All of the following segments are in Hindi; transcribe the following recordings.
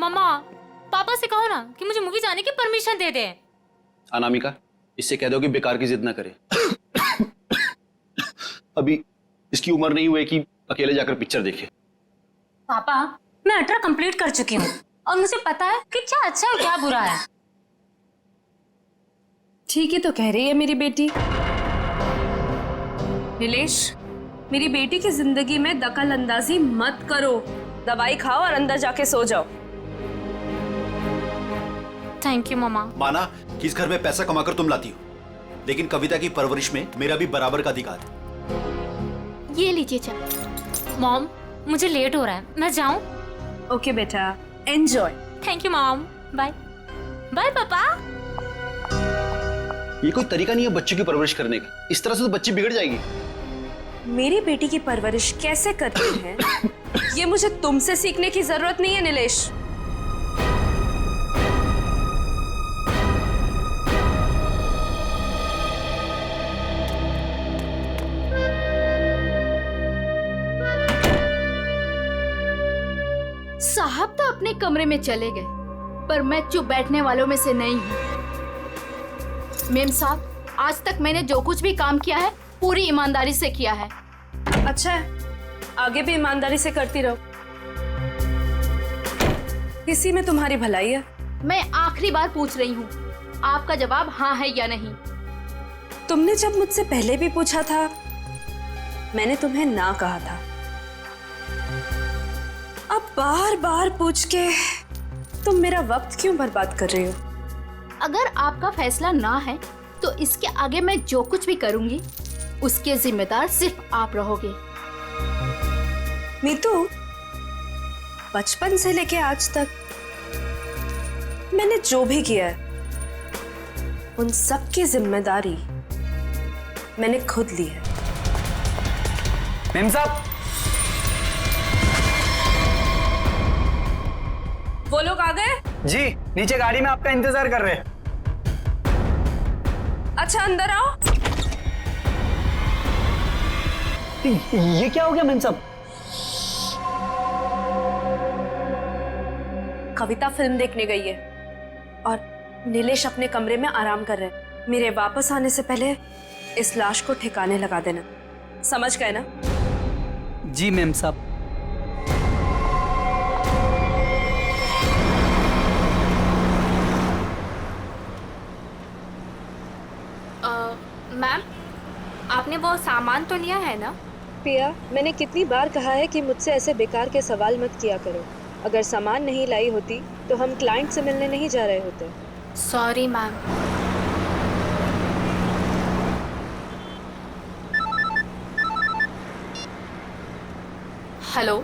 मामा, पापा से कहो ना कि मुझे मूवी जाने की परमिशन दे दे। अनामिका, इससे कह दो कि बेकार की जिद ना करे। अभी इसकी उम्र नहीं हुई कि अकेले जाकर पिक्चर देखे। पापा, मैं 18 कंप्लीट कर चुकी हूँ और मुझे पता है कि क्या अच्छा है और क्या बुरा है। ठीक ही तो कह रही है मेरी बेटी। नीलेश, मेरी बेटी की जिंदगी में दखल अंदाजी मत करो। दवाई खाओ और अंदर जाके सो जाओ। थैंक यू मामा। माना कि इस घर में पैसा कमाकर तुम लाती हो, लेकिन कविता की परवरिश में मेरा भी बराबर का अधिकार है। ये लीजिए चाय। मॉम, मुझे लेट हो रहा है, मैं जाऊं? ओके बेटा, enjoy. Thank you mom, bye. Bye पापा। ये कोई तरीका नहीं है बच्चे की परवरिश करने का। इस तरह से तो बच्ची बिगड़ जाएगी। मेरी बेटी की परवरिश कैसे करते हैं ये मुझे तुमसे सीखने की जरूरत नहीं है नीलेश। साहब तो अपने कमरे में चले गए, पर मैं चुप बैठने वालों में से नहीं हूँ। मेम साहब, आज तक मैंने जो कुछ भी काम किया है पूरी ईमानदारी से किया है। अच्छा है, आगे भी ईमानदारी से करती रहो। इसी में तुम्हारी भलाई है। मैं आखिरी बार पूछ रही हूँ, आपका जवाब हाँ है या नहीं? तुमने जब मुझसे पहले भी पूछा था, मैंने तुम्हें ना कहा था। अब बार बार पूछ के तुम मेरा वक्त क्यों बर्बाद कर रही हो? अगर आपका फैसला ना है तो इसके आगे मैं जो कुछ भी करूंगी उसके जिम्मेदार सिर्फ आप रहोगे। मीतू, बचपन से लेके आज तक मैंने जो भी किया है उन सब की जिम्मेदारी मैंने खुद ली है। मेम साहब, वो लोग आ गए? जी नीचे गाड़ी में आपका इंतजार कर रहे हैं। अच्छा, अंदर आओ। ये क्या हो गया मेम साहब? कविता फिल्म देखने गई है और नीलेश अपने कमरे में आराम कर रहे हैं। मेरे वापस आने से पहले इस लाश को ठिकाने लगा देना, समझ गए ना? जी मेम साहब। मैम, आपने वो सामान तो लिया है ना? पिया, मैंने कितनी बार कहा है कि मुझसे ऐसे बेकार के सवाल मत किया करो। अगर सामान नहीं लाई होती तो हम क्लाइंट से मिलने नहीं जा रहे होते। Sorry ma'am. हेलो,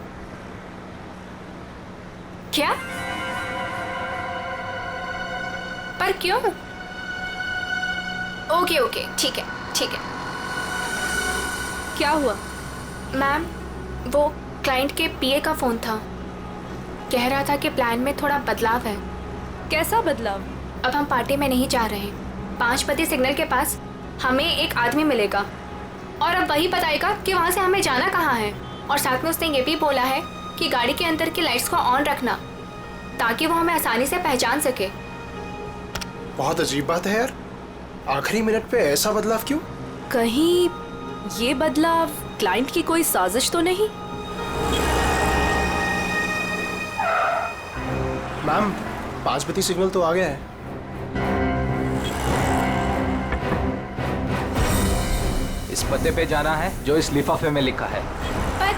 क्या? पर क्यों? ओके ओके, ठीक है ठीक है। क्या हुआ? मैम, वो क्लाइंट के पीए का फोन था। कह रहा था कि प्लान में थोड़ा बदलाव है। कैसा बदलाव? अब हम पार्टी में नहीं जा रहे। 5 बजे सिग्नल के पास हमें एक आदमी मिलेगा और अब वही बताएगा कि वहाँ से हमें जाना कहाँ है। और साथ में उसने ये भी बोला है कि गाड़ी के अंदर की लाइट्स को ऑन रखना ताकि वो हमें आसानी से पहचान सके। बहुत अजीब बात है यार, आखिरी मिनट पे ऐसा बदलाव क्यों? कहीं ये बदलाव क्लाइंट की कोई साजिश तो नहीं? मैम, 5 बजे सिग्नल तो आ गया है। इस पते पे जाना है जो इस लिफाफे में लिखा है। पर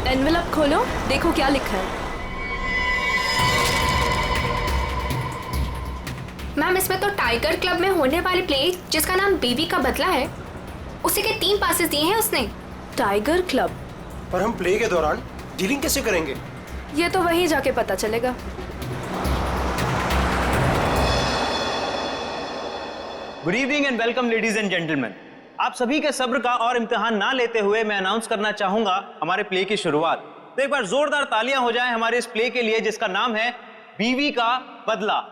एनवेलप खोलो, देखो क्या लिखा है। मैम, इसमें तो टाइगर क्लब में होने वाले प्ले जिसका नाम बीवी का बदला है, उसी के 3 पासेस दिए हैं उसने। Tiger club? पर हम प्ले के दौरान डीलिंग कैसे करेंगे? ये तो वहीं जाके पता चलेगा। Good evening and welcome ladies and gentleman. आप सभी के सब्र का और इम्तिहान ना लेते हुए मैं अनाउंस करना चाहूंगा हमारे प्ले की शुरुआत। तो एक बार जोरदार तालियां हो जाएं हमारे इस प्ले के लिए जिसका नाम है बीवी का बदला।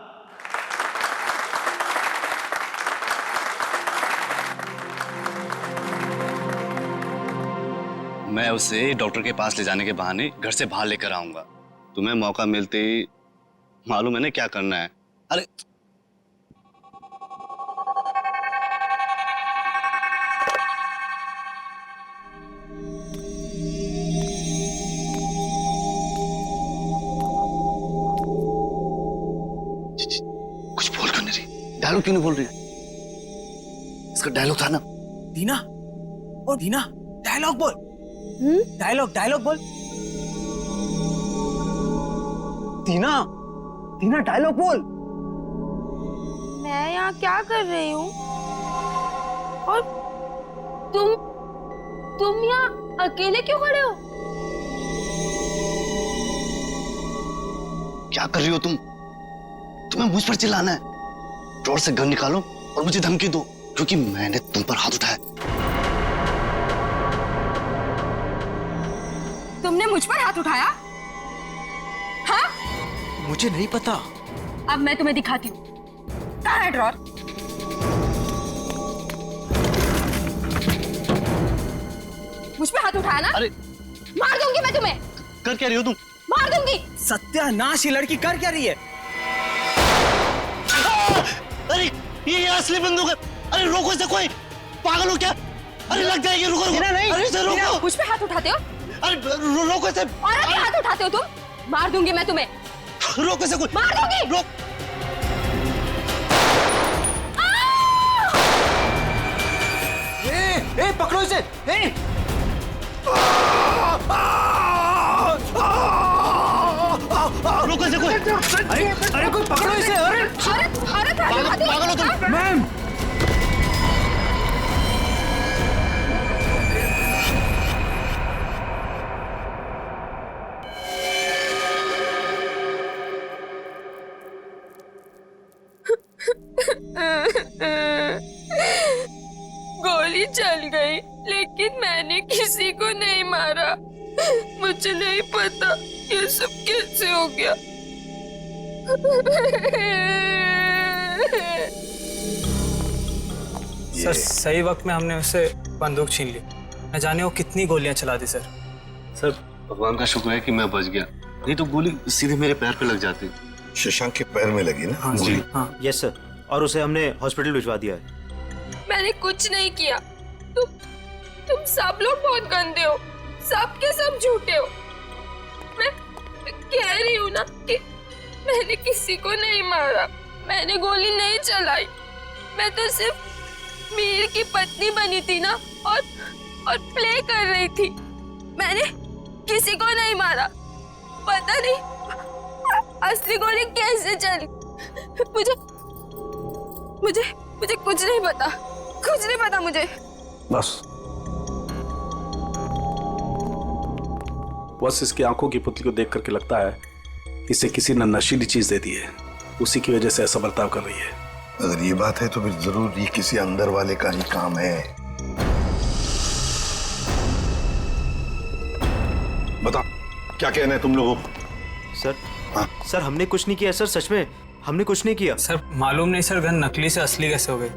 मैं उसे डॉक्टर के पास ले जाने के बहाने घर से बाहर लेकर आऊंगा। तुम्हें मौका मिलते ही मालूम है ना क्या करना है। अरे कुछ बोल क्यों नहीं रही? डायलॉग क्यों नहीं बोल रही? इसका डायलॉग था ना। दीना, ओ दीना, डायलॉग बोल। डायलॉग बोल। दीना, दीना डायलॉग बोल। मैं यहाँ क्या कर रही हूँ? और तुम यहाँ अकेले क्यों खड़े हो? क्या कर रही हो तुम? तुम्हें मुझ पर चिल्लाना है? ड्रॉर से गन निकालो और मुझे धमकी दो, क्योंकि मैंने तुम पर हाथ उठाया। तुमने मुझ पर हाथ उठाया? हाँ? मुझे नहीं पता। अब मैं तुम्हें दिखाती हूँ। कहाँ है ड्रॉर? मुझ पे हाथ उठाया ना? अरे मार दूंगी मैं तुम्हें। कर क्या रही हो तुम? मार दूंगी। सत्यानाश, ये लड़की कर क्या रही है? अरे ये असली बंदूक है। अरे रोको इसे, कोई पागल हो क्या? अरे लग जाएगी, रुको रुको। नहीं, अरे इसे रोको। मुझ पे हाथ उठाते हो? अरे रोको इसे। और अभी हाथ उठाते हो तुम? मार दूंगी मैं तुम्हें। रोको इसे, कोई मार दूंगी। रोक। ए, पकड़ो इसे। रोको इसे कोई। अरे कोई पकड़ो इसे। अरे पागल हो तुम? मैम, गोली चल गई, लेकिन मैंने किसी को नहीं मारा। मुझे नहीं पता ये सब कैसे हो गया। सर सही वक्त में हमने उससे बंदूक छीन ली। न जाने वो कितनी गोलियां चला दी। सर भगवान का शुक्र है कि मैं बच गया, नहीं तो गोली सीधे मेरे पैर पे लग जाती। शशांक के पैर में लगी ना? हाँ जी। हाँ यस सर, और उसे हमने हॉस्पिटल भिजवा दिया है। मैंने कुछ नहीं किया। तुम सब लोग बहुत गंदे हो, सब के सब झूठे हो। मैं कह रही हूँ ना कि मैंने किसी को नहीं मारा, मैंने गोली नहीं चलाई। मैं तो सिर्फ मीर की पत्नी बनी थी ना, और प्ले कर रही थी। मैंने किसी को नहीं मारा। पता नहीं असली गोली कैसे चली। मुझे कुछ नहीं पता, कुछ नहीं पता मुझे। बस इसकी आंखों की पुतली को देख करके लगता है इसे किसी ने नशीली चीज दे दी है, उसी की वजह से ऐसा बर्ताव कर रही है। अगर ये बात है तो फिर जरूर ये किसी अंदर वाले का ही काम है। बता, क्या कहना है तुम लोगों को? सर सर हमने कुछ नहीं किया सर, सच में हमने कुछ नहीं किया। सर मालूम नहीं सर, गन नकली से असली कैसे हो गई?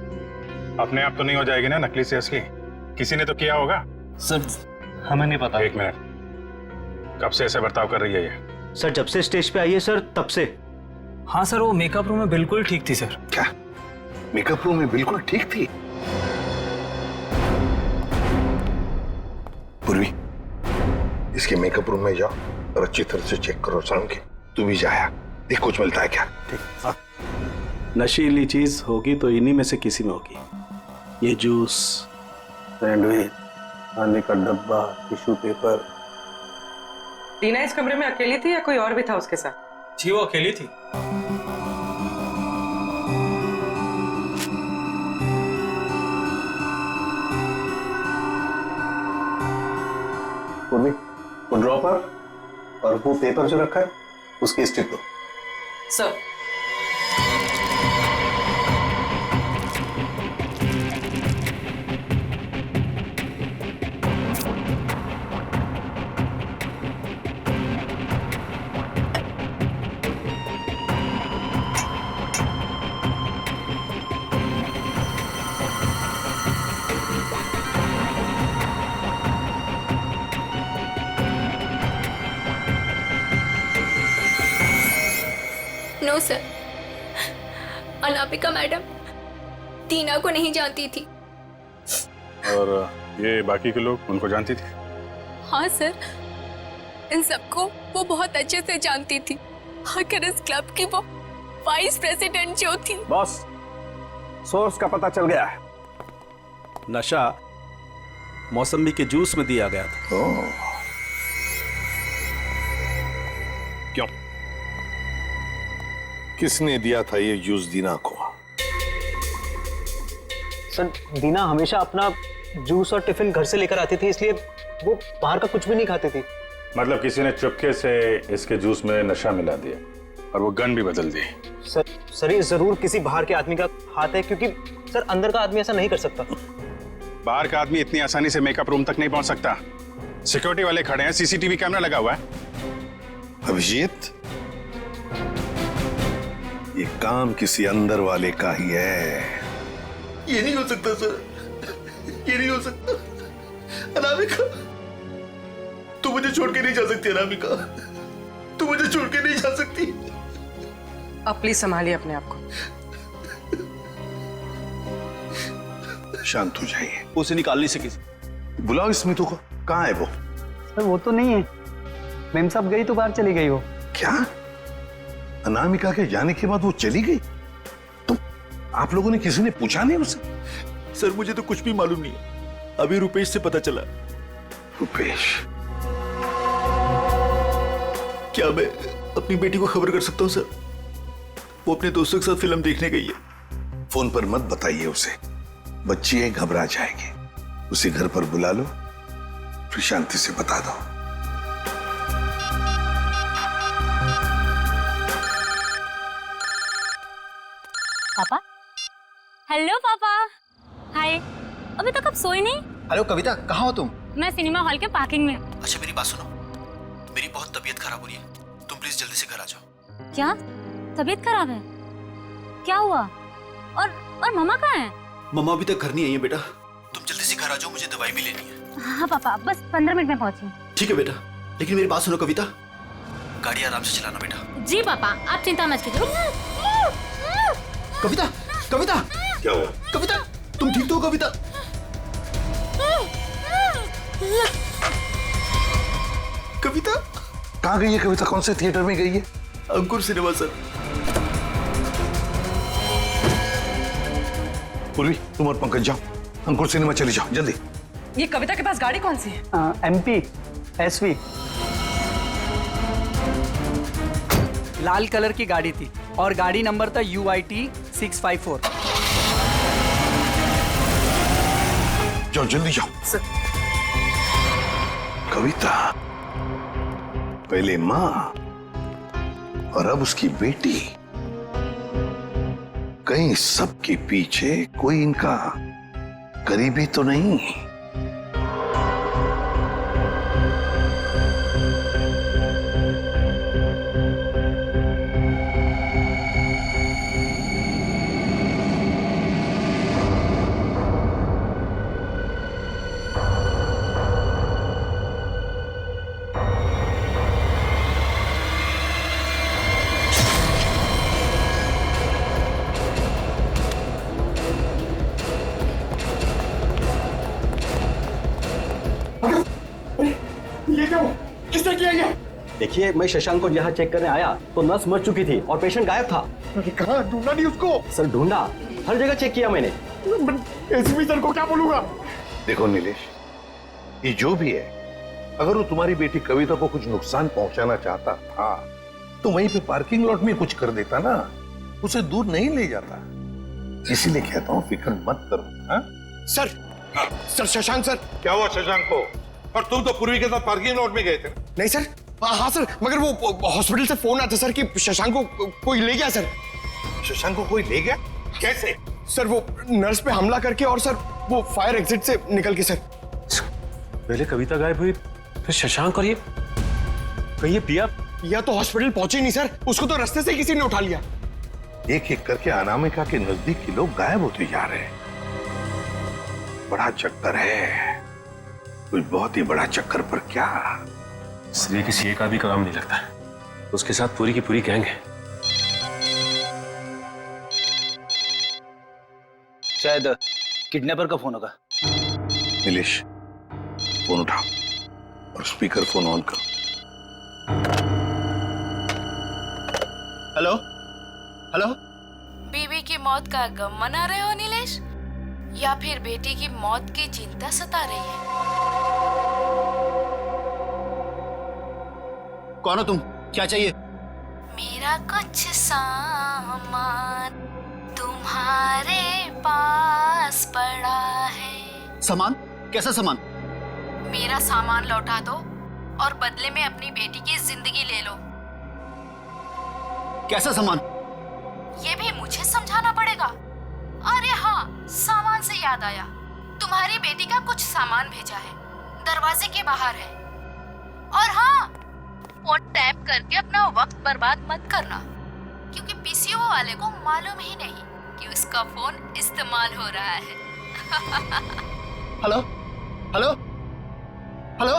अपने आप तो नहीं हो जाएगी ना नकली से असली, किसी ने तो किया होगा। सर हमें नहीं पता। एक मिनट, कब से ऐसे बर्ताव कर रही है ये? सर जब से स्टेज पे आई है सर, तब से। हाँ सर, वो मेकअप रूम में बिल्कुल ठीक थी सर। क्या मेकअप रूम में बिल्कुल ठीक थी? पूर्वी, इसके मेकअप रूम में जाओ और अच्छी तरह से चेक करो। शाम के तू भी जाया, देख कुछ मिलता है क्या। ठीक। नशीली चीज होगी तो इन्हीं में से किसी में होगी। ये जूस, सैंडविच, खाने का डब्बा, टिश्यू पेपर। दीना इस कमरे में अकेली थी या कोई और भी था उसके साथ? जी वो अकेली थी। वो ड्रॉपर और वो पेपर जो रखा है उसकी स्ट्रिप दो। Sir no sir, Anamika madam Tina को नहीं जानती थी। और ये बाकी के लोग उनको जानती थी? हाँ सर, इन सबको वो बहुत अच्छे से जानती थी। आखिर इस क्लब की वो वाइस प्रेसिडेंट जो थी। बॉस, सोर्स का पता चल गया है। नशा मौसमी के जूस में दिया गया था। क्यों? किसने दिया था ये जूस दीना को? सर, दीना हमेशा अपना जूस और टिफिन घर से लेकर आती थी, इसलिए वो बाहर का कुछ भी नहीं खाती थी। मतलब किसी ने चुपके से इसके जूस में नशा मिला दिया और वो गन भी बदल दी। सर ये जरूर किसी बाहर के आदमी का हाथ है, क्योंकि सर अंदर का आदमी ऐसा नहीं कर सकता। बाहर का आदमी इतनी आसानी से मेकअप रूम तक नहीं पहुंच सकता। सिक्योरिटी वाले खड़े हैं, सीसीटीवी कैमरा लगा हुआ है। अभिजीत, ये काम किसी अंदर वाले का ही है। ये नहीं हो सकता सर, ये नहीं हो सकता। अनामिका, तू मुझे छोड़ के नहीं जा सकती। अनामिका, तू मुझे छोड़ के नहीं जा सकती। अब प्लीज संभालिए अपने आप को। शांत हो जाइए। उसे निकाल नहीं सकी। बुलाओ स्मितू को। कहाँ है वो? सर वो तो नहीं है, मैम साहब गई तो बाहर चली गई वो। क्या? अनामिका के जाने के बाद वो चली गई? तो आप लोगों ने किसी ने पूछा नहीं उसे? सर मुझे तो कुछ भी मालूम नहीं है, अभी रुपेश से पता चला। रुपेश? क्या मैं अपनी बेटी को खबर कर सकता हूँ सर? वो अपने दोस्तों के साथ फिल्म देखने गई है। फोन पर मत बताइए उसे, बच्ची है, घबरा जाएगी। उसे घर पर बुला लो, फिर शांति से बता दो। पापा? हेलो पापा। हाय। अभी तक आप सोए नहीं? हेलो कविता, कहाँ हो तुम? मैं सिनेमा हॉल के पार्किंग में। अच्छा मेरी बात सुनो, मेरी बहुत तबीयत खराब हो रही है, तुम प्लीज जल्दी से घर आ जाओ। क्या तबीयत खराब है? क्या हुआ? और मम्मा कहाँ है? मम्मा अभी तक घर नहीं आई है बेटा, तुम जल्दी से घर आ जाओ, मुझे दवाई भी लेनी है। हाँ पापा, बस 15 मिनट में पहुंची। ठीक है बेटा, लेकिन मेरी बात सुनो कविता, गाड़ी आराम से चलाना बेटा। जी पापा, आप चिंता मत कीजिए। कविता, कविता, क्या हुआ? कविता, तुम ठीक तो हो कविता? कविता कहाँ गई है कविता? कौन से थिएटर में गई है? अंकुर सिनेमा सर। पूर्वी, तुम और पंकज जाओ, अंकुर सिनेमा चले जाओ जल्दी। ये कविता के पास गाड़ी कौन सी है? MP SV। लाल कलर की गाड़ी थी और गाड़ी नंबर था UIT 654। जाओ जल्दी जाओ। कविता, पहले माँ और अब उसकी बेटी, कहीं सबके पीछे कोई इनका करीबी तो नहीं? किसने किया ये? देखिए, मैं शशांक को यहाँ चेक करने आया तो नर्स मर चुकी थी और पेशेंट गायब था। कहाँ ढूंढा नहीं उसको? सर ढूंढा, हर जगह चेक किया मैंने। एसपी सर को क्या बोलूंगा? देखो नीलेश, ये जो भी है, अगर वो तुम्हारी बेटी कविता को कुछ नुकसान पहुंचाना चाहता था तो वहीं पे पार्किंग लॉट में कुछ कर देता ना, उसे दूर नहीं ले जाता। इसीलिए कहता हूँ फिक्र मत करो। हाँ? Sir Shashank sir. क्या हुआ शशांक को? और तुम तो पूर्वी के साथ पार्किंग लॉट में गए थे। नहीं सर, हाँ सर, मगर वो हॉस्पिटल से फोन आता सर कि शशांक को कोई ले गया सर। शशांक को कोई ले गया? कैसे? सर वो नर्स पे हमला करके और सर वो फायर एग्जिट से निकल के सर। पहले कविता गायब हुई, फिर शशांक और ये कहिए पिया तो हॉस्पिटल पहुंचे नहीं सर, उसको तो रास्ते से किसी ने उठा लिया। एक एक करके अनामिका के नजदीक के लोग गायब होते जा रहे हैं। बड़ा चक्कर है, कुछ बहुत ही बड़ा चक्कर। पर क्या? इसलिए किसी एक आदमी का काम नहीं लगता, उसके साथ पूरी की पूरी गैंग है। शायद किडनैपर का फोन होगा। नीलेश, फोन उठाओ और स्पीकर फोन ऑन करो। Hello hello. बीवी की मौत का गम मना रहे हो नीलेश, या फिर बेटी की मौत की चिंता सता रही है? कौन हो तुम? क्या चाहिए? मेरा कुछ सामान तुम्हारे पास पड़ा है। सामान? कैसा सामान? मेरा सामान लौटा दो और बदले में अपनी बेटी की जिंदगी ले लो। कैसा सामान? ये भी मुझे समझाना पड़ेगा? अरे हाँ, सामान से याद आया, तुम्हारी बेटी का कुछ सामान भेजा है, दरवाजे के बाहर है। और हाँ, फोन टैप करके अपना वक्त बर्बाद मत करना, क्योंकि पीसीओ वाले को मालूम ही नहीं कि उसका फोन इस्तेमाल हो रहा है। Hello hello hello.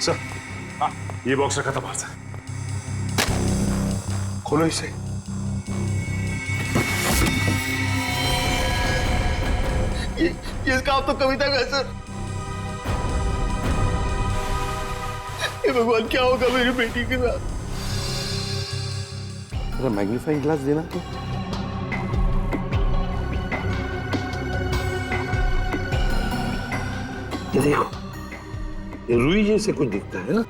सर, हाँ, ये बॉक्स रखा था बाहर से। खोलो इसे। ये इसका आप तो कविता का है सर। ये भगवान, क्या होगा मेरी बेटी के साथ? अरे मैग्नीफाइंग ग्लास देना तो। ये देखो, ये रुई जैसे कुछ दिखता है ना?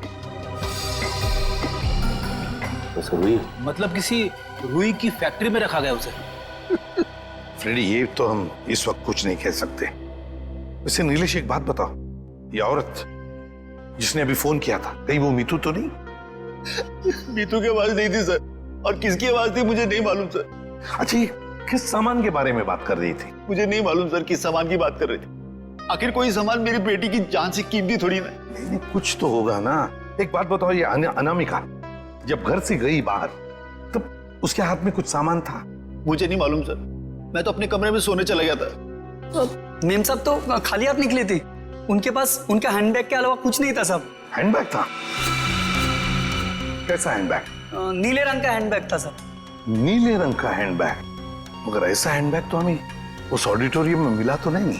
तो रुई मतलब किसी रुई की फैक्ट्री में रखा गया उसे। फ्रेडी, ये तो हम इस वक्त कुछ नहीं कह सकते। वैसे नीलेश, एक बात बताओ, ये औरत जिसने अभी फोन किया था, कहीं वो मीतू तो नहीं? मीतू की आवाज नहीं थी सर, और किसकी आवाज थी मुझे नहीं मालूम सर। अच्छा, ये किस सामान के बारे में बात कर रही थी? मुझे नहीं मालूम सर किस सामान की बात कर रही थी। आखिर कोई सामान मेरी बेटी की जान से कीमती थोड़ी ना। नहीं, कुछ तो होगा ना। एक बात बताओ, ये अनामिका जब घर से गई बाहर, तब उसके हाथ में कुछ सामान था? मुझे नहीं मालूम सर, मैं तो अपने कमरे में सोने चला गया था। मेम साहब तो खाली हाथ निकली थी, उनके पास उनका हैंडबैग के अलावा कुछ नहीं था साहब। हैंडबैग था? कैसा हैंडबैग? नीले रंग का हैंडबैग था सर। नीले रंग का हैंडबैग? मगर ऐसा हैंडबैग तो हमें उस ऑडिटोरियम में मिला तो नहीं।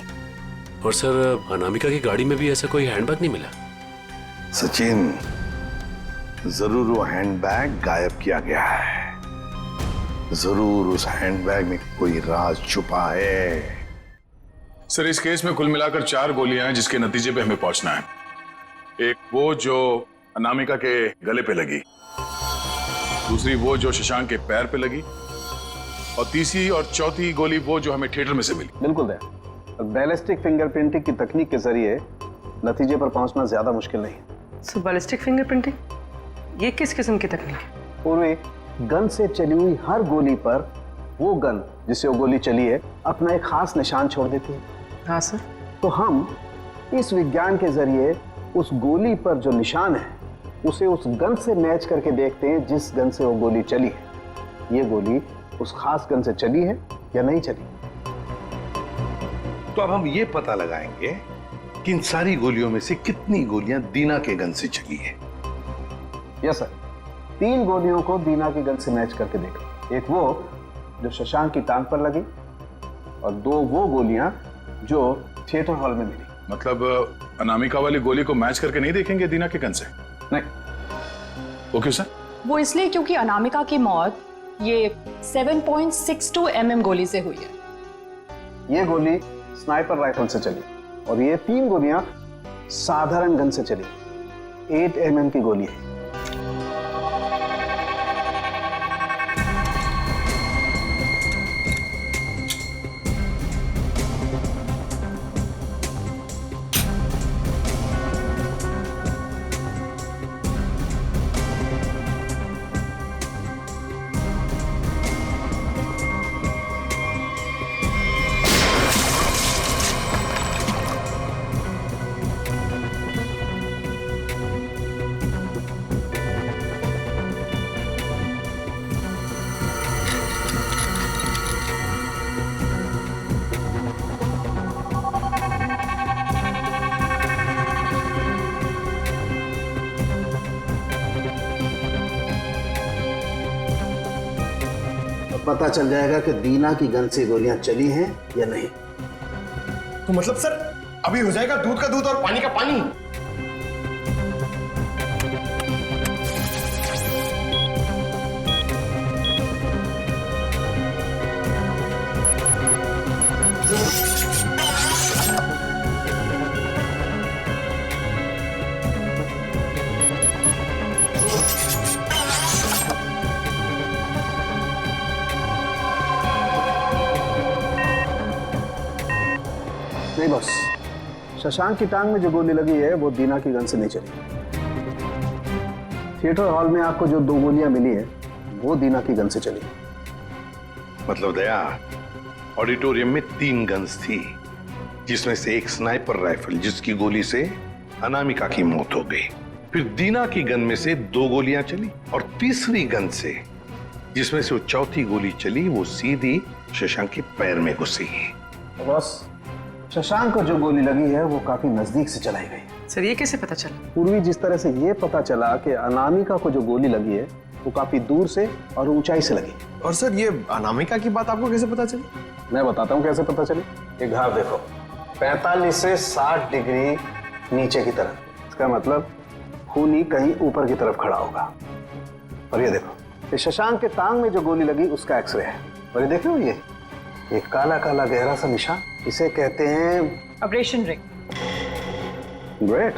और सर, अनामिका की गाड़ी में भी ऐसा कोई हैंडबैग नहीं मिला। सचिन, जरूर वो हैंडबैग गायब किया गया है। जरूर उस हैंडबैग में कोई राज छुपा है। सर, इस केस में कुल मिलाकर 4 गोलियां हैं जिसके नतीजे पे हमें पहुंचना है। एक वो जो अनामिका के गले पे लगी, दूसरी वो जो शशांक के पैर पे लगी, और तीसरी और चौथी गोली वो जो हमें थिएटर में से मिली। बिल्कुल दया। बैलिस्टिक फिंगरप्रिंटिंग की तकनीक के जरिए नतीजे पर पहुंचना ज्यादा मुश्किल नहीं है। सो बैलिस्टिक फिंगरप्रिंटिंग, ये किस किस्म की तकनीक है? पूर्वी गन से चली हुई हर गोली पर वो गन जिससे वो गोली चली है अपना एक खास निशान छोड़ देती है। हाँ सर। तो हम इस विज्ञान के जरिए उस गोली पर जो निशान है उसे उस गन से मैच करके देखते हैं जिस गन से वो गोली चली है। ये गोली उस खास गन से चली है या नहीं चली। तो अब हम ये पता लगाएंगे कि इन सारी गोलियों में से कितनी गोलियां दीना के गन से चली है। यस सर, 3 गोलियों को दीना की गन से मैच करके देखा। एक वो जो शशांक की टांग पर लगी और 2 वो गोलियां जो थिएटर हॉल में मिली। मतलब अनामिका वाली गोली को मैच करके नहीं देखेंगे दीना के गन से? नहीं। वो क्यों सर? वो इसलिए क्योंकि अनामिका की मौत ये 7.62 mm गोली से हुई है। ये गोली स्नाइपर राइफल से चली और ये 3 गोलियां साधारण गन से चली। 8 mm की गोली है। और पता चल जाएगा कि दीना की गन से गोलियां चली हैं या नहीं। तो मतलब सर अभी हो जाएगा दूध का दूध और पानी का पानी। नहीं बॉस, शशांक की टांग में जो गोली लगी है वो दीना की गन से नहीं चली। थिएटर हॉल में आपको जो 2 गोलियां मिली है वो दीना की गन से चली। मतलब दया, ऑडिटोरियम में 3 गन्स थी, जिसमें से एक स्नाइपर राइफल जिसकी गोली से अनामिका की मौत हो गई। फिर दीना की गन में से 2 गोलियां चली और तीसरी गन से जिसमें से वो चौथी गोली चली वो सीधी शशांक के पैर में घुसी। बॉस, शशांक को जो गोली लगी है वो काफी नजदीक से चलाई गई। सर ये कैसे पता चला? पूर्वी जिस तरह से ये पता चला कि अनामिका को जो गोली लगी है वो काफी दूर से और ऊंचाई से लगी। और सर ये अनामिका की बात आपको कैसे पता चली? मैं बताता हूँ कैसे पता चली। ये घाव देखो, 45 से 60 डिग्री नीचे की तरफ, इसका मतलब खूनी कहीं ऊपर की तरफ खड़ा होगा। और ये देखो, ये शशांक के टांग में जो गोली लगी उसका एक्सरे है। और ये देखो, ये काला काला गहरा सा निशान, इसे कहते हैं ऑपरेशन रिंग। ग्रेट।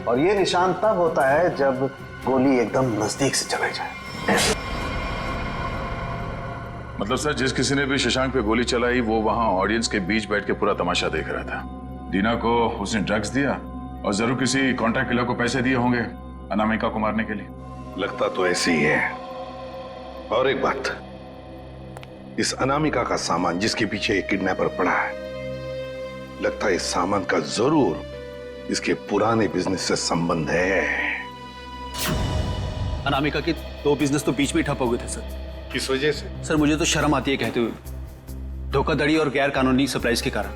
और ये निशान तब होता है जब गोली एकदम नजदीक से चलाई जाए। मतलब सर, जिस किसी ने भी शशांक पे गोली चलाई वो वहां ऑडियंस के बीच बैठ के पूरा तमाशा देख रहा था। दीना को उसने ड्रग्स दिया और जरूर किसी कॉन्ट्रैक्ट किलर को पैसे दिए होंगे अनामिका को मारने के लिए। लगता तो ऐसे ही है। और एक बात, इस अनामिका का सामान जिसके पीछे एक किडनैपर पड़ा है, लगता है इस सामान का जरूर इसके पुराने बिजनेस से संबंध है। अनामिका के 2 बिजनेस तो बीच में ठप हो गए थे सर। किस वजह से? सर मुझे तो शर्म आती है कहते हुए, धोखाधड़ी और गैर कानूनी सप्लाईज के कारण।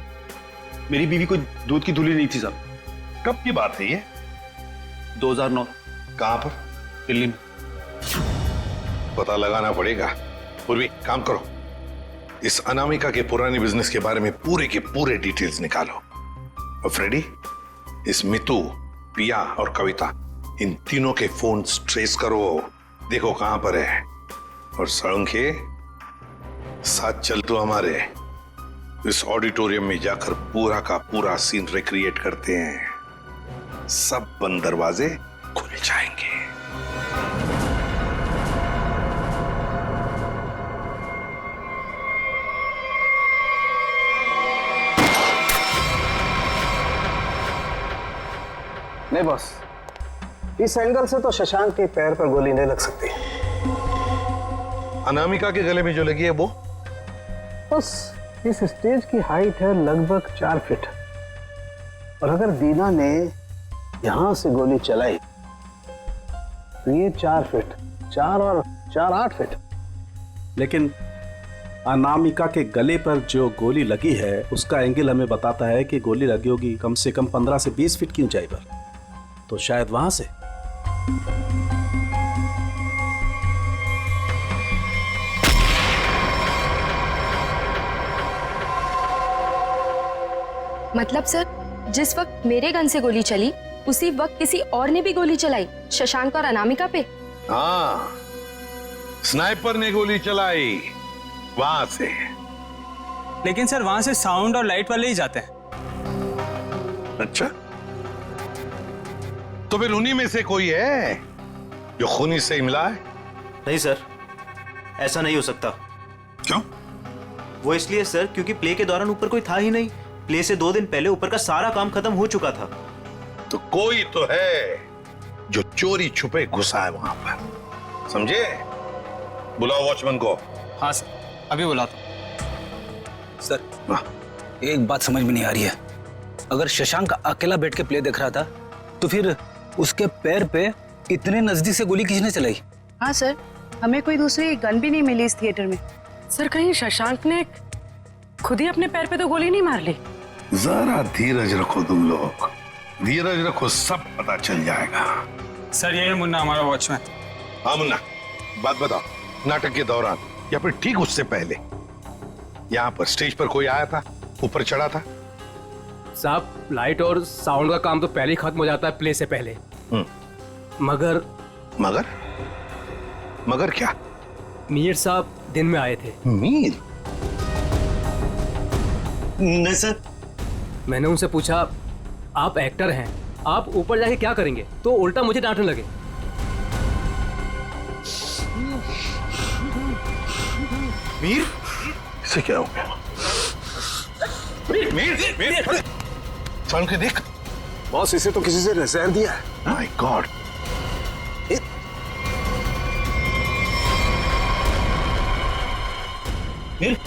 मेरी बीवी कोई दूध की धूली नहीं थी सर। कब की बात है ये? 2009। कहां पर? दिल्ली में। पता लगाना पड़ेगा। पूर्वी काम करो, इस अनामिका के पुराने बिजनेस के बारे में पूरे के पूरे डिटेल्स निकालो। और फ्रेडी, इस मितू, पिया और कविता, इन तीनों के फोन ट्रेस करो, देखो कहां पर है। और सड़ंखे, साथ चल तो हमारे इस ऑडिटोरियम में जाकर पूरा का पूरा सीन रिक्रिएट करते हैं। सब बंद दरवाजे खुल जाएंगे। नहीं बॉस, इस एंगल से तो शशांक के पैर पर गोली नहीं लग सकती। अनामिका के गले में जो लगी है वो? बस इस स्टेज की हाइट है लगभग 4 फीट। और अगर दीना ने यहां से गोली चलाई तो ये 4 फीट, 4 और 4 8 फीट। लेकिन अनामिका के गले पर जो गोली लगी है उसका एंगल हमें बताता है कि गोली लगी होगी कम से कम 15 से 20 फीट की ऊंचाई पर। तो शायद वहां से। मतलब सर, जिस वक्त मेरे गन से गोली चली उसी वक्त किसी और ने भी गोली चलाई शशांक और अनामिका पे? हाँ, स्नाइपर ने गोली चलाई वहां से। लेकिन सर वहां से साउंड और लाइट वाले ही जाते हैं। अच्छा, तो फिर उन्हीं में से कोई है जो खूनी से इमला है? नहीं सर, ऐसा नहीं हो सकता। क्यों? वो इसलिए सर क्योंकि प्ले के दौरान ऊपर कोई था ही नहीं। प्ले से 2 दिन पहले ऊपर का सारा काम खत्म हो चुका था। तो कोई तो है जो चोरी छुपे घुसा है वहां पर, समझे? बुलाओ वॉचमैन को। हाँ सर, अभी बुलाता हूं। सर एक बात समझ में नहीं आ रही है। अगर शशांक अकेला बैठ के प्ले देख रहा था तो फिर उसके पैर पे इतने नजदीक से गोली किसने चलाई? हाँ सर, हमें कोई दूसरी गन भी नहीं मिली इस थिएटर में। सर कहीं शशांक ने खुद ही अपने पैर पे तो गोली नहीं मार ली? जरा धीरज रखो तुम लोग, धीरज रखो, सब पता चल जाएगा। सर ये मुन्ना हमारा वॉचमैन। हाँ मुन्ना, बात बताओ। नाटक के दौरान या फिर ठीक उससे पहले यहाँ पर स्टेज पर कोई आया था, ऊपर चढ़ा था? साहब लाइट और साउंड का काम तो पहले ही खत्म हो जाता है प्ले से पहले। मगर मगर मगर क्या? मीर साहब दिन में आए थे। मीर? नहीं सर। मैंने उनसे पूछा आप एक्टर हैं, आप ऊपर जाके क्या करेंगे, तो उल्टा मुझे डांटने लगे। मीर? इसे क्या हो गया? मीर मीर मीर साउंड के देख। बॉस इसे तो किसी से नजर दिया है। My God. मीर?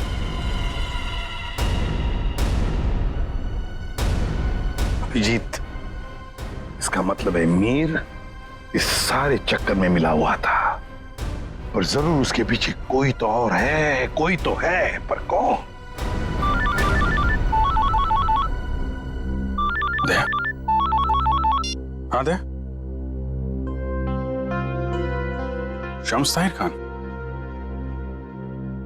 अभिजीत, इसका मतलब है मीर इस सारे चक्कर में मिला हुआ था, पर जरूर उसके पीछे कोई तो और है, कोई तो है, पर कौन? दे। हाँ दे। शम्स ताहिर खान,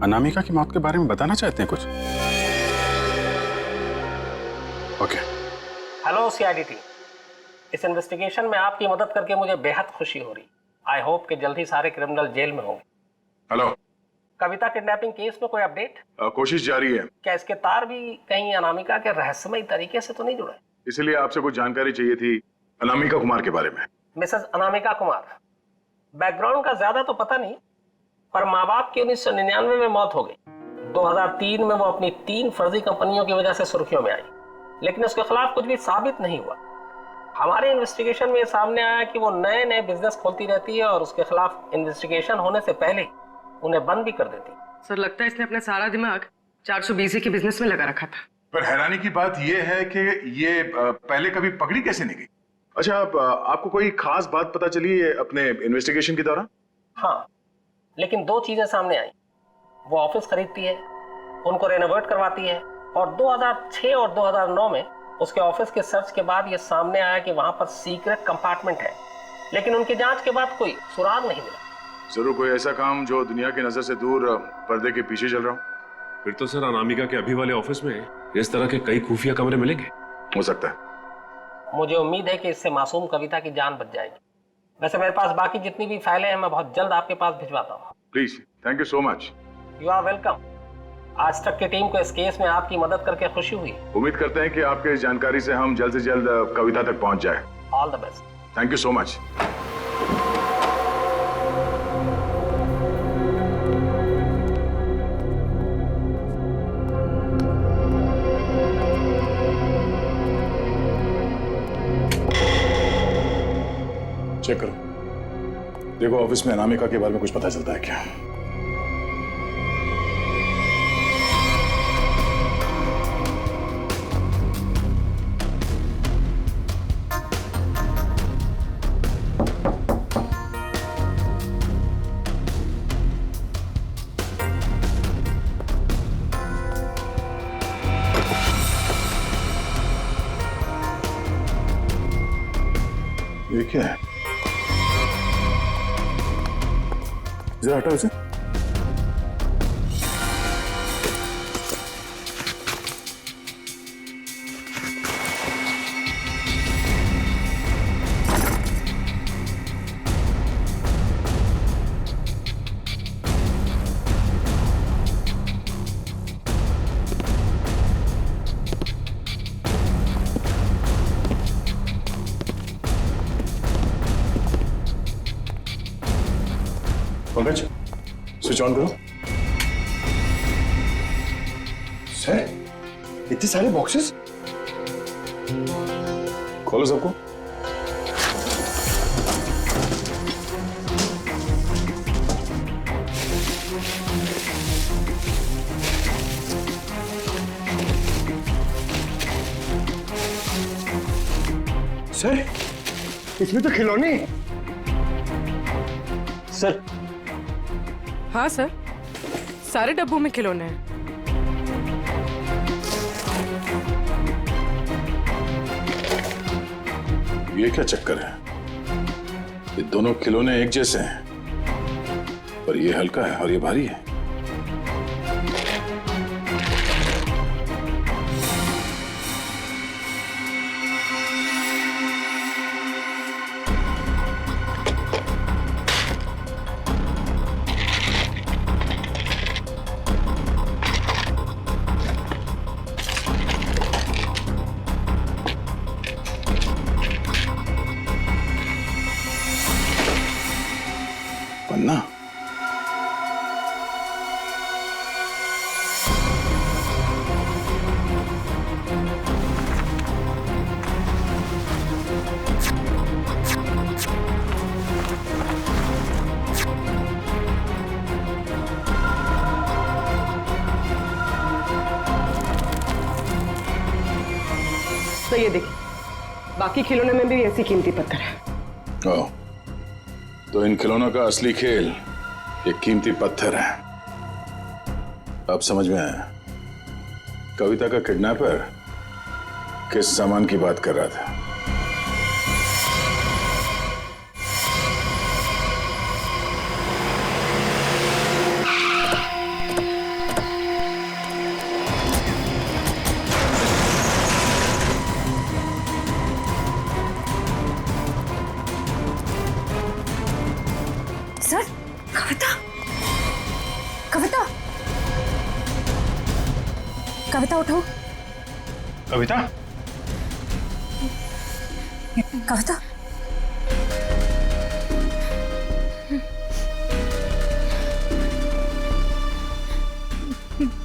अनामिका की मौत के बारे में बताना चाहते हैं कुछ? ओके। हेलो सीआईडी टीम, इस इन्वेस्टिगेशन में आपकी मदद करके मुझे बेहद खुशी हो रही। आई होप कि जल्दी सारे क्रिमिनल जेल में होंगे। हेलो। कविता किडनैपिंग केस में कोई अपडेट? कोशिश जारी है। क्या इसके तार भी कहीं अनामिका के रहस्यमय तरीके से तो नहीं जुड़े? इसीलिए आपसे कुछ जानकारी चाहिए थी अनामिका कुमार के बारे में। मिसेस अनामिका कुमार, बैकग्राउंड का ज्यादा तो पता नहीं, पर माँ बाप की 1999 में मौत हो गई। 2003 में वो अपनी 3 फर्जी कंपनियों की वजह से सुर्खियों में आई, लेकिन उसके खिलाफ कुछ भी साबित नहीं हुआ। हमारे इन्वेस्टिगेशन में सामने आया कि वो नए नए बिजनेस खोलती रहती है और उसके खिलाफ इन्वेस्टिगेशन होने से पहले उन्हें बंद भी कर देती। सर लगता है इसने अपना सारा दिमाग 420 के बिजनेस में लगा रखा था। पर हैरानी की बात यह है कि ये पहले कभी पकड़ी कैसे नहीं गई? अच्छा, आपको कोई खास बात पता चली है अपने इन्वेस्टिगेशन के दौरान? हाँ, लेकिन 2 चीजें सामने आई। वो ऑफिस खरीदती है, उनको रेनोवेट करवाती है, और 2006 और 2009 में उसके ऑफिस के सर्च के बाद ये सामने आया कि वहां पर सीक्रेट कंपार्टमेंट है, लेकिन उनकी जांच के बाद कोई सुराग नहीं मिला। जरूर कोई ऐसा काम जो दुनिया की नजर से दूर पर्दे के पीछे चल रहा हो। फिर तो सर अनामिका के अभी वाले ऑफिस में इस तरह के कई खुफिया कमरे मिलेंगे। हो सकता है। मुझे उम्मीद है कि इससे मासूम कविता की जान बच जाएगी। वैसे मेरे पास बाकी जितनी भी फाइलें हैं मैं बहुत जल्द आपके पास भिजवाता हूँ। Please, thank you so much. You are welcome. आज तक की टीम को इस केस में आपकी मदद करके खुशी हुई। उम्मीद करते हैं कि आपके इस जानकारी से हम जल्द से जल्द कविता तक पहुंच जाए। All the best. Thank you so much. Check करो, देखो ऑफिस में अनामिका के बारे में कुछ पता चलता है क्या? ये क्या है? जरा हटाओ इसे। पंकज, स्विच ऑन करो। सर, इतने सारे बॉक्सेस? खोलो सबको। सर, इसमें तो खिलौने। सर। हाँ सर, सारे डब्बों में खिलौने हैं। ये क्या चक्कर है? ये दोनों खिलौने एक जैसे हैं। पर ये हल्का है और ये भारी है। पन्ना, तो ये देखिए, बाकी खिलौने में भी ऐसी कीमती पत्थर है। ओह, तो इन खिलौनों का असली खेल ये कीमती पत्थर है। अब समझ में आया। कविता का किडनैपर किस सामान की बात कर रहा था। सर, कविता, कविता, कविता उठो। कविता, कविता,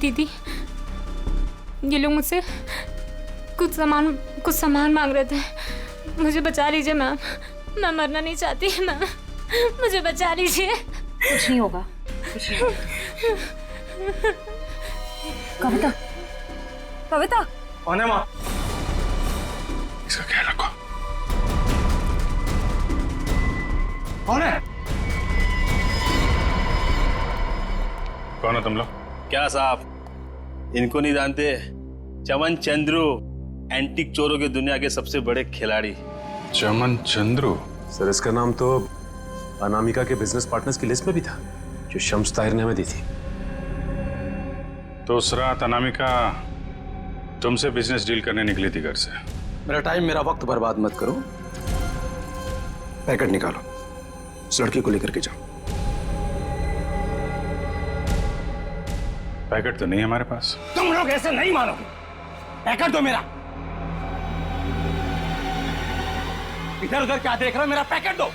दीदी, ये लोग मुझसे कुछ सामान मांग रहे थे। मुझे बचा लीजिए मैम, मैं मरना नहीं चाहती मैम, मुझे बचा लीजिए। कुछ नहीं होगा, कुछ नहीं होगा। कविता, कविता, कौन है माँ? इसका ख्याल रखो। कौन है? कौन हो तुम लोग? क्या साहब, इनको नहीं जानते? चमन चंद्रू, एंटीक चोरों की दुनिया के सबसे बड़े खिलाड़ी। चमन चंद्रू? सर, इसका नाम तो अनामिका के बिजनेस पार्टनर्स की लिस्ट में भी था, जो शम्स ताहिर ने हमें दी थी। तो उस रात अनामिका तुमसे बिजनेस डील करने निकली थी घर से। मेरा टाइम, मेरा वक्त बर्बाद मत करो। पैकेट निकालो, उस लड़की को लेकर के जाओ। पैकेट तो नहीं है हमारे पास। तुम लोग ऐसे नहीं मानोगे। पैकेट दो मेरा। इधर उधर क्या देख रहे हो? मेरा पैकेट दो।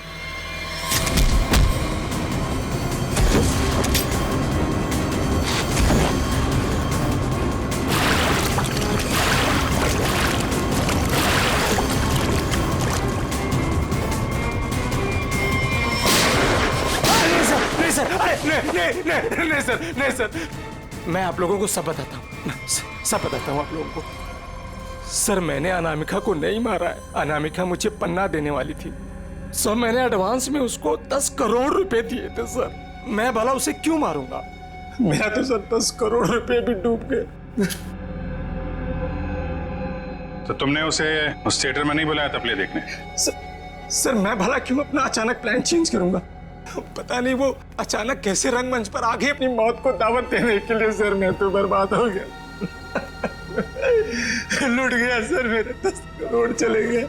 नहीं सर, मैं आप लोगों को सब बताता हूँ, सब बताता हूँ आप लोगों को। सर, मैंने अनामिका को नहीं मारा है। अनामिका मुझे पन्ना देने वाली थी। सर, मैंने एडवांस में उसको 10 करोड़ रुपए दिए थे सर। मैं भला उसे क्यों मारूंगा? मेरा तो सर 10 करोड़ रुपए भी डूब गए। तो तुमने उसे उस थिएटर में नहीं बुलाया था प्ले देखने? सर, मैं भला क्यों अपना अचानक प्लान चेंज करूंगा? पता नहीं वो अचानक कैसे रंगमंच पर आगे अपनी मौत को दावत देने के लिए। सर, मैं तो बर्बाद हो गया। लुट गया सर, मेरे 10 करोड़ चले गए।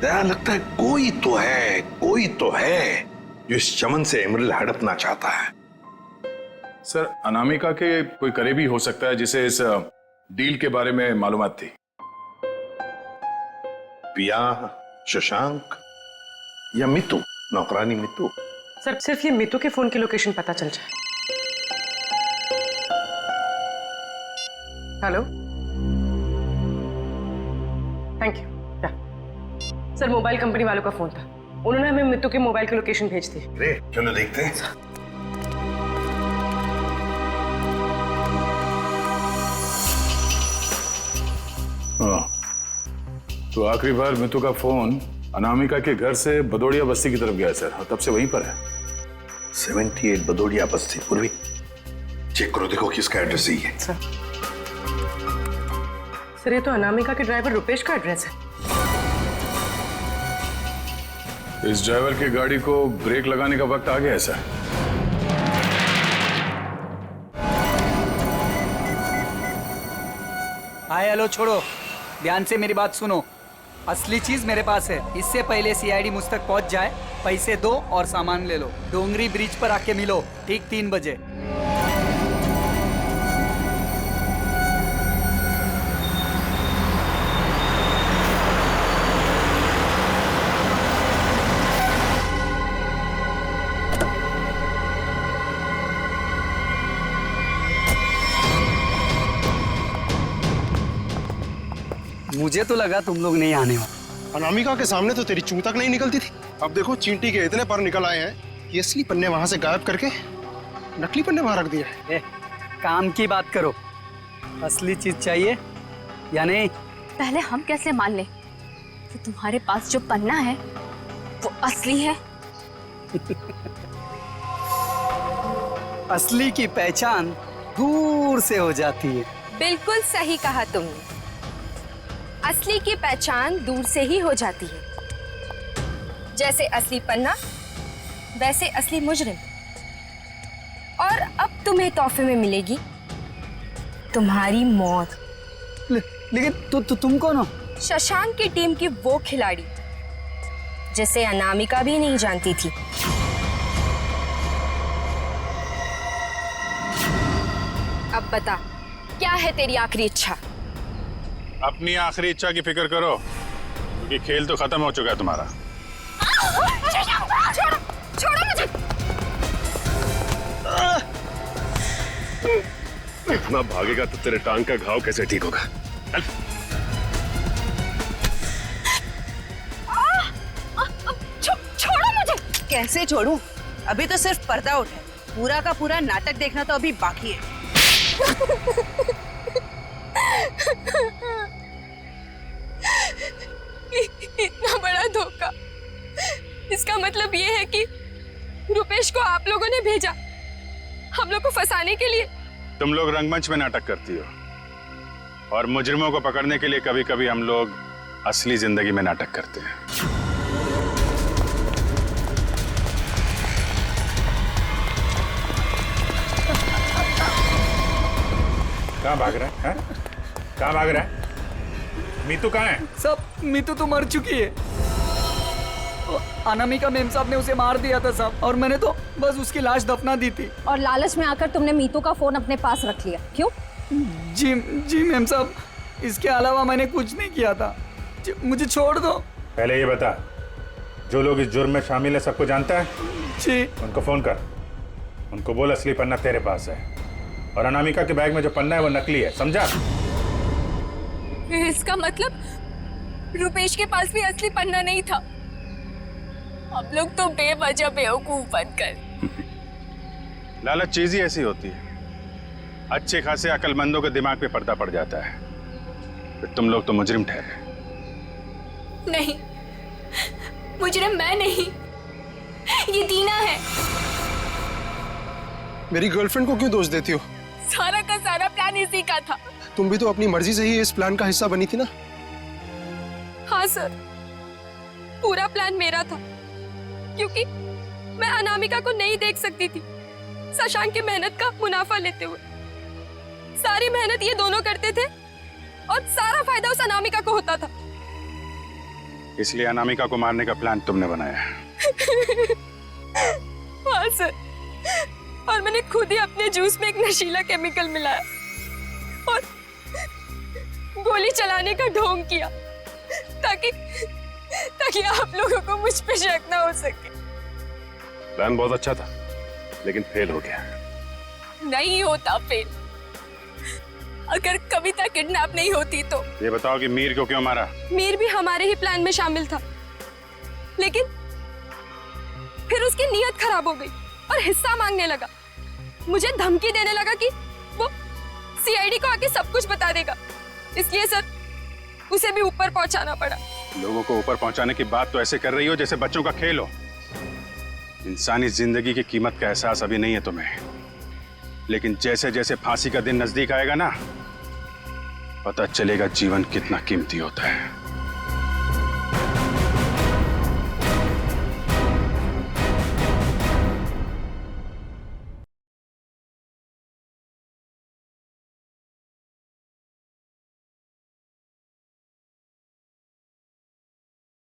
दया, लगता है कोई तो है जो इस चमन से एमरल्ड हड़पना चाहता है। सर, अनामिका के कोई करीबी हो सकता है जिसे इस डील के बारे में मालूमात थी। पिया, शशांक या मितू, नौकरानी मितू। सर, सिर्फ ये मितू के फोन की लोकेशन पता चल जाए। Hello, thank you. Sir, mobile company वालों का फोन था, उन्होंने हमें मितू के मोबाइल की लोकेशन भेज दी। ग्रेट, चलो देखते हैं। तो आखिरी बार मितू का फोन अनामिका के घर से बदोड़िया बस्ती की तरफ गया सर, और तब से वहीं पर है। 78 बदोड़िया बस्ती। पूर्वी, चेक करो, देखो किसका एड्रेस ही है। सर, ये तो अनामिका के ड्राइवर रुपेश का एड्रेस है। इस ड्राइवर की गाड़ी को ब्रेक लगाने का वक्त आ गया है सर। हाय हेलो छोड़ो, ध्यान से मेरी बात सुनो। असली चीज मेरे पास है। इससे पहले सीआईडी मुझ तक पहुंच जाए, पैसे दो और सामान ले लो। डोंगरी ब्रिज पर आके मिलो ठीक 3 बजे। मुझे तो लगा तुम लोग नहीं आने वाले। अनामिका के सामने तो तेरी चूं तक नहीं निकलती थी। अब देखो चींटी के इतने पर निकल आए हैं कि असली पन्ने वहां से गायब करके नकली पन्ने वहां रख दिए। काम की बात करो, असली चीज चाहिए या नहीं? पहले हम कैसे मान लें कि तुम्हारे पास जो पन्ना है वो असली है? असली की पहचान दूर से हो जाती है। बिल्कुल सही कहा तुमने, असली की पहचान दूर से ही हो जाती है। जैसे असली पन्ना वैसे असली मुजरिम। और अब तुम्हें तोहफे में मिलेगी तुम्हारी मौत। लेकिन तुम कौन हो? शशांक की टीम की वो खिलाड़ी जिसे अनामिका भी नहीं जानती थी। अब बता, क्या है तेरी आखिरी इच्छा? अपनी आखिरी इच्छा की फिक्र करो, क्योंकि खेल तो खत्म हो चुका है तुम्हारा। छोड़ो मुझे। इतना भागेगा तो तेरे टांग का घाव कैसे ठीक होगा? छोड़ो मुझे। कैसे छोड़ूं? अभी तो सिर्फ पर्दा उठा है, पूरा का पूरा नाटक देखना तो अभी बाकी है। इतना बड़ा धोखा, इसका मतलब ये है कि रुपेश को आप लोगों ने भेजा हम लोग को फंसाने के लिए? तुम लोग रंगमंच में नाटक करती हो और मुजरिमों को पकड़ने के लिए कभी कभी हम लोग असली जिंदगी में नाटक करते हैं। कहाँ भाग रहा है? कहाँ भाग रहा है? मीतू कहाँ है? सब, मीतू तो मर चुकी है। अनामिका मेम साहब ने उसे मार दिया था साहब, और मैंने तो बस उसकी लाश दफना दी थी। और लालच में आकर तुमने मीतू का फोन अपने पास रख लिया, क्यों? जी मेम साहब, इसके अलावा मैंने कुछ नहीं किया था। मुझे छोड़ दो। पहले ये बता, जो लोग इस जुर्म में शामिल है सबको जानता है? जी। उनको फोन कर, उनको बोल असली पन्ना तेरे पास है और अनामिका के बैग में जो पन्ना है वो नकली है, समझा? इसका मतलब रुपेश के पास भी असली पन्ना नहीं था। हम लोग तो बेवजह बेवकूफ बनकर। लालच चीज ही ऐसी होती है, अच्छे खासे अकलमंदों के दिमाग पे पर्दा पड़ जाता है, फिर तुम लोग तो मुजरिम ठहरे। नहीं, मुजरिम मैं नहीं, ये दीना है। मेरी गर्लफ्रेंड को क्यों दोष देती हो? सारा का सारा प्लान इसी का था। तुम भी तो अपनी मर्जी से ही इस प्लान का हिस्सा बनी थी ना? हाँ सर, पूरा प्लान मेरा था, क्योंकि मैं अनामिका को नहीं देख सकती थी शशांक की मेहनत का मुनाफा लेते हुए। सारी मेहनत ये दोनों करते थे और सारा फायदा उस अनामिका को होता था। इसलिए अनामिका को मारने का प्लान तुमने बनाया है। हाँ सर, और मैंने खुद ही अपने जूस में एक नशीला केमिकल मिलाया और गोली चलाने का ढोंग किया ताकि आप लोगों को मुझ पे शक ना हो सके। प्लान बहुत अच्छा था, लेकिन फेल हो गया। नहीं होता फेल। अगर कविता किडनैप नहीं होती तो। ये बताओ कि मीर को क्यों मारा? मीर भी हमारे ही प्लान में शामिल था, लेकिन फिर उसकी नीयत खराब हो गई और हिस्सा मांगने लगा। मुझे धमकी देने लगा कि वो सीआईडी को आके सब कुछ बता देगा। इसलिए सर, उसे भी ऊपर पहुंचाना पड़ा। लोगों को ऊपर पहुंचाने की बात तो ऐसे कर रही हो जैसे बच्चों का खेल हो। इंसानी जिंदगी की कीमत का एहसास अभी नहीं है तुम्हें, लेकिन जैसे जैसे फांसी का दिन नजदीक आएगा ना, पता चलेगा जीवन कितना कीमती होता है।